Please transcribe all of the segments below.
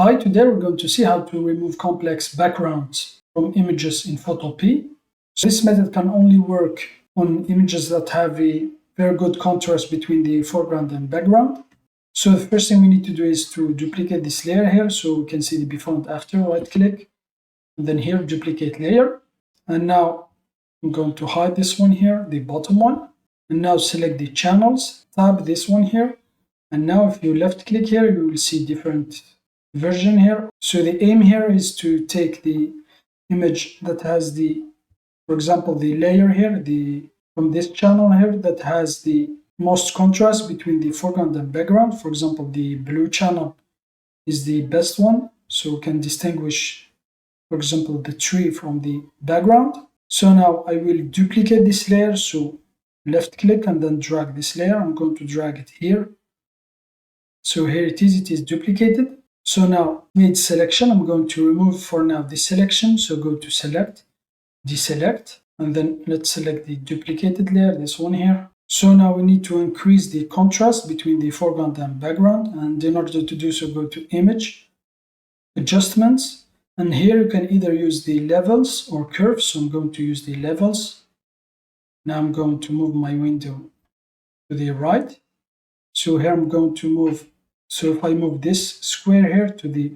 Hi, today we're going to see how to remove complex backgrounds from images in Photopea. So this method can only work on images that have a very good contrast between the foreground and background. So the first thing we need to do is to duplicate this layer here so we can see the before and after. Right click, and then here duplicate layer. And now I'm going to hide this one here, the bottom one. And now select the channels, tab this one here. And now if you left click here, you will see different version here. So the aim here is to take the image that has the, for example, the layer here, from this channel here that has the most contrast between the foreground and background. For example, the blue channel is the best one, so we can distinguish, for example, the tree from the background. So now I will duplicate this layer, so left click and then drag this layer. I'm going to drag it here. So here it is duplicated. So now made selection, I'm going to remove for now this selection. So go to select, deselect, and then let's select the duplicated layer, this one here. So now we need to increase the contrast between the foreground and background. And in order to do so, go to image, adjustments, and here you can either use the levels or curves. So I'm going to use the levels. Now I'm going to move my window to the right. So here I'm going to move. So if I move this square here to the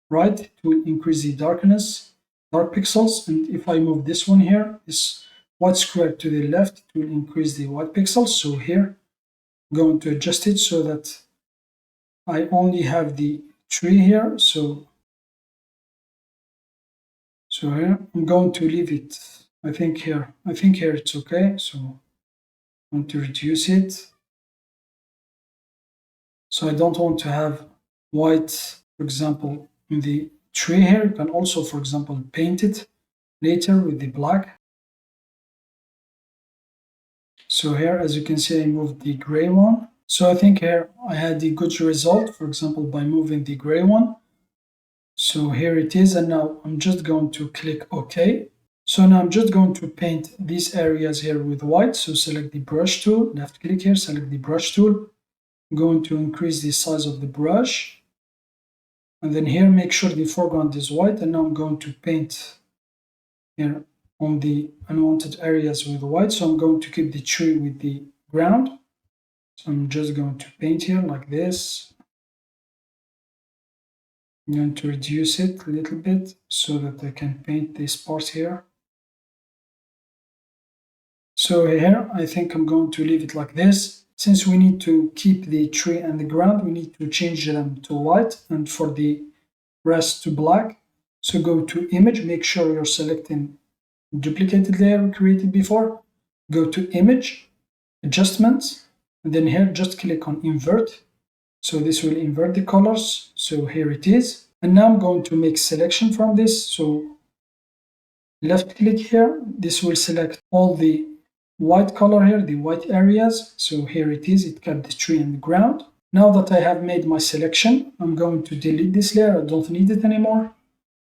right, it will increase the darkness, dark pixels. And if I move this one here, this white square to the left, it will increase the white pixels. So here, I'm going to adjust it so that I only have the tree here. So here, I'm going to leave it. I think here it's okay. So I'm going to reduce it. So I don't want to have white, for example, in the tree here. You can also, for example, paint it later with the black. So here, as you can see, I moved the gray one. So I think here I had the good result, for example, by moving the gray one. So here it is, and now I'm just going to click OK. So now I'm just going to paint these areas here with white. So select the brush tool, left click here, select the brush tool. I'm going to increase the size of the brush, and then here make sure the foreground is white, and now I'm going to paint here on the unwanted areas with white. So I'm going to keep the tree with the ground. So I'm just going to paint here like this. I'm going to reduce it a little bit so that I can paint this part here. So here I think I'm going to leave it like this. Since we need to keep the tree and the ground, we need to change them to white and for the rest to black. So go to image, make sure you're selecting duplicated layer we created before. Go to image, adjustments, and then here just click on invert. So this will invert the colors. So here it is. And now I'm going to make selection from this. So left click here, this will select all the white color here, the white areas. So here it is, it kept the tree and the ground. Now that I have made my selection, I'm going to delete this layer. I don't need it anymore.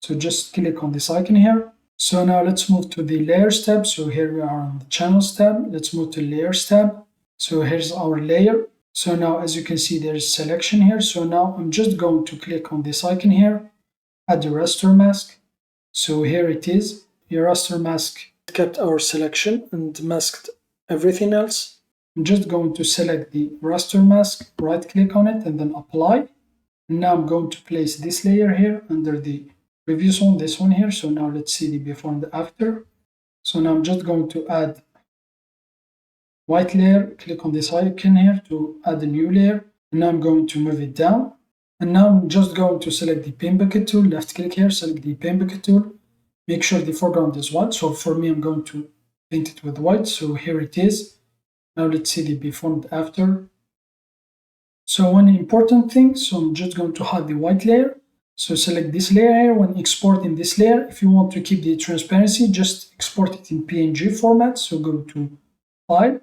So just click on this icon here. So now let's move to the layers tab. So here we are on the channels tab. Let's move to layers tab. So here's our layer. So now as you can see, there's selection here. So now I'm just going to click on this icon here, add the raster mask. So here it is, the raster mask kept our selection and masked everything else. I'm just going to select the raster mask, right click on it and then apply. And now I'm going to place this layer here under the previous one, this one here. So now let's see the before and the after. So now I'm just going to add white layer, click on this icon here to add a new layer. And now I'm going to move it down. And now I'm just going to select the paint bucket tool, left click here, select the paint bucket tool. Make sure the foreground is white. So for me, I'm going to paint it with white. So here it is. Now let's see the before and after. So one important thing, so I'm just going to hide the white layer. So select this layer here. When exporting this layer, if you want to keep the transparency, just export it in PNG format. So go to File,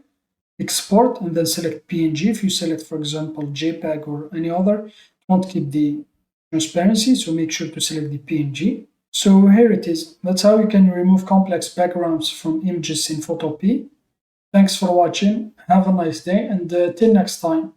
Export, and then select PNG. If you select, for example, JPEG or any other, it won't keep the transparency. So make sure to select the PNG. So here it is. That's how you can remove complex backgrounds from images in Photopea. Thanks for watching. Have a nice day, and till next time.